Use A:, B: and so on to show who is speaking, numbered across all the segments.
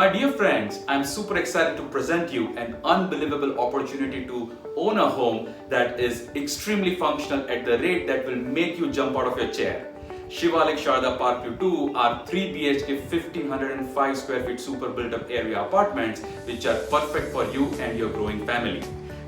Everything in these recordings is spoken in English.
A: My dear friends, I'm super excited to present you an unbelievable opportunity to own a home that is extremely functional at the rate that will make you jump out of your chair. Shivalik Sharda Parkview 2 are 3 BHK 1505 square feet super built up area apartments which are perfect for you and your growing family.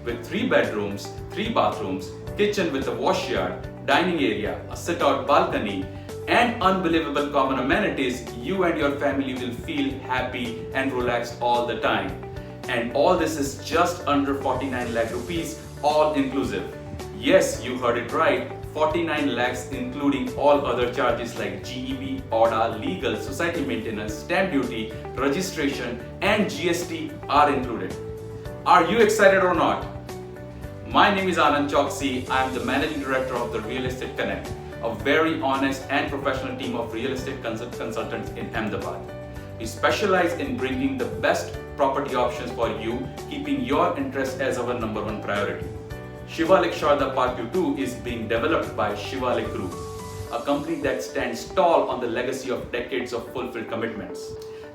A: With 3 bedrooms, 3 bathrooms, kitchen with a wash yard, dining area, a sit-out balcony, and unbelievable common amenities, you and your family will feel happy and relaxed all the time. And all this is just under 49 lakh rupees, all inclusive. Yes, you heard it right, 49 lakhs including all other charges like GEB, ODA, legal, society maintenance, stamp duty, registration, and GST are included. Are you excited or not? My name is Anand Choksi. I am the Managing Director of the Real Estate Connect, a very honest and professional team of real estate consultants in Ahmedabad. We specialize in bringing the best property options for you, keeping your interests as our number one priority. Shivalik Sharda Parkview 2 is being developed by Shivalik Group, a company that stands tall on the legacy of decades of fulfilled commitments.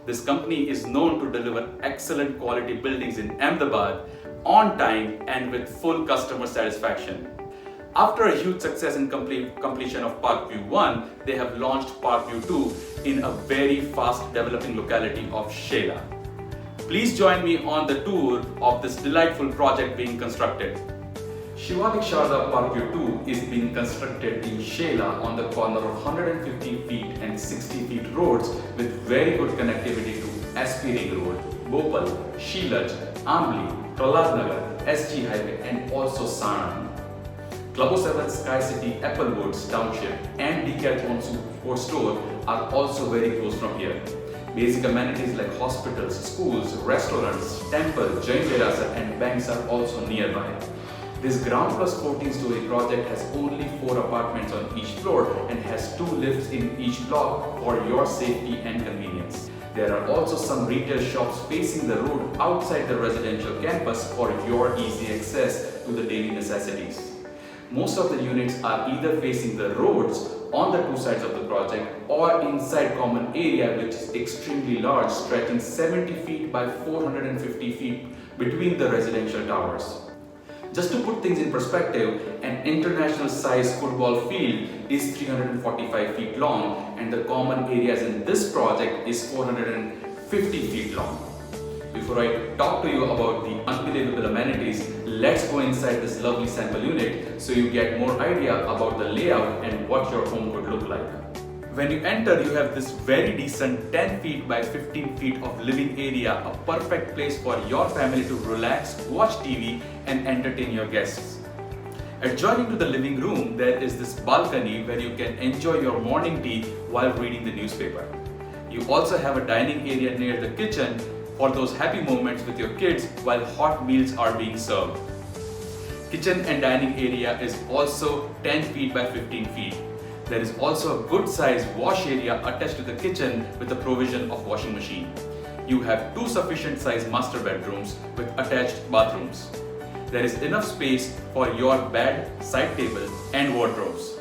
A: This company is known to deliver excellent quality buildings in Ahmedabad on time and with full customer satisfaction. After a huge success in completion of Parkview 1, they have launched Parkview 2 in a very fast developing locality of Shela. Please join me on the tour of this delightful project being constructed. Shivalik Sharda Parkview 2 is being constructed in Shela on the corner of 150 feet and 60 feet roads with very good connectivity to SP Ring Road, Bhopal, Shilaj, Ambli, Prahlad Nagar, SG Highway, and also Sanand. Club 07 Sky City, Applewoods Township, and Decathlon Sports Store are also very close from here. Basic amenities like hospitals, schools, restaurants, temple, Jain Derasa, and banks are also nearby. This ground plus 14-story project has only 4 apartments on each floor and has 2 lifts in each block for your safety and convenience. There are also some retail shops facing the road outside the residential campus for your easy access to the daily necessities. Most of the units are either facing the roads on the 2 sides of the project or inside common area which is extremely large, stretching 70 feet by 450 feet between the residential towers. Just to put things in perspective, an international size football field is 345 feet long and the common areas in this project is 450 feet long. Before I talk to you about the unbelievable amenities, let's go inside this lovely sample unit so you get more idea about the layout and what your home could look like. When you enter, you have this very decent 10 feet by 15 feet of living area, a perfect place for your family to relax, watch TV and entertain your guests. Adjoining to the living room, there is this balcony where you can enjoy your morning tea while reading the newspaper. You also have a dining area near the kitchen for those happy moments with your kids while hot meals are being served. Kitchen and dining area is also 10 feet by 15 feet. There is also a good sized wash area attached to the kitchen with the provision of washing machine. You have 2 sufficient sized master bedrooms with attached bathrooms. There is enough space for your bed, side table and wardrobes.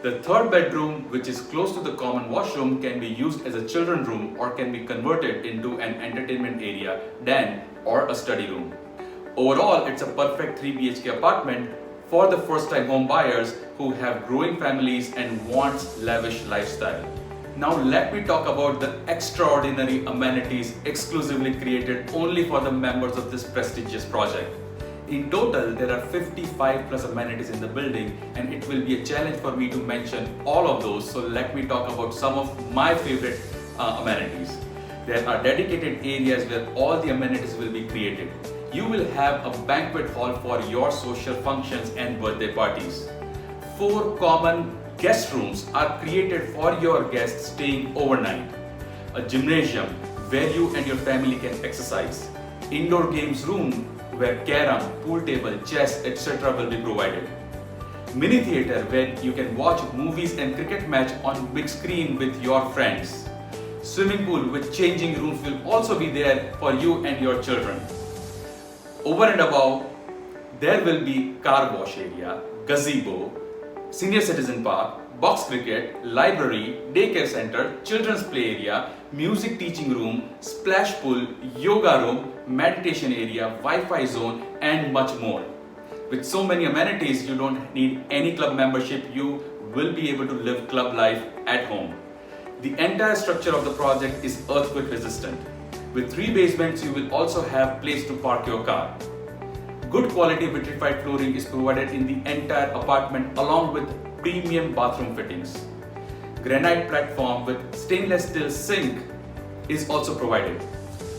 A: The 3rd bedroom, which is close to the common washroom, can be used as a children's room or can be converted into an entertainment area, den or a study room. Overall, it's a perfect 3 BHK apartment for the first-time home buyers who have growing families and wants lavish lifestyle. Now let me talk about the extraordinary amenities exclusively created only for the members of this prestigious project. In total, there are 55 plus amenities in the building and it will be a challenge for me to mention all of those, so let me talk about some of my favorite amenities. There are dedicated areas where all the amenities will be created. You will have a banquet hall for your social functions and birthday parties. 4 common guest rooms are created for your guests staying overnight. A gymnasium where you and your family can exercise. Indoor games room where carom, pool table, chess, etc. will be provided. Mini theater where you can watch movies and cricket match on big screen with your friends. Swimming pool with changing rooms will also be there for you and your children. Over and above, there will be car wash area, gazebo, senior citizen park, box cricket, library, daycare center, children's play area, music teaching room, splash pool, yoga room, meditation area, Wi-Fi zone, and much more. With so many amenities, you don't need any club membership. You will be able to live club life at home. The entire structure of the project is earthquake resistant. With 3 basements, you will also have place to park your car. Good quality vitrified flooring is provided in the entire apartment along with premium bathroom fittings. Granite platform with stainless steel sink is also provided.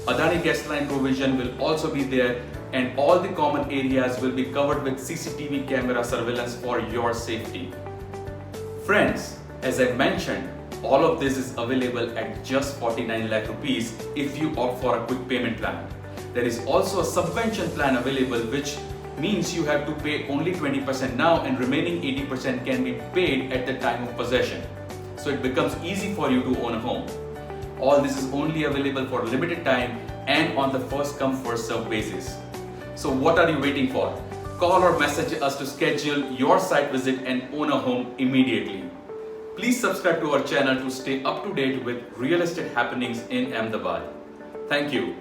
A: Adani gas line provision will also be there, and all the common areas will be covered with CCTV camera surveillance for your safety. Friends, as I mentioned, all of this is available at just 49 lakh rupees if you opt for a quick payment plan. There is also a subvention plan available, which means you have to pay only 20% now and remaining 80% can be paid at the time of possession. So it becomes easy for you to own a home. All this is only available for a limited time and on the first come first serve basis. So what are you waiting for? Call or message us to schedule your site visit and own a home immediately. Please subscribe to our channel to stay up to date with real estate happenings in Ahmedabad. Thank you.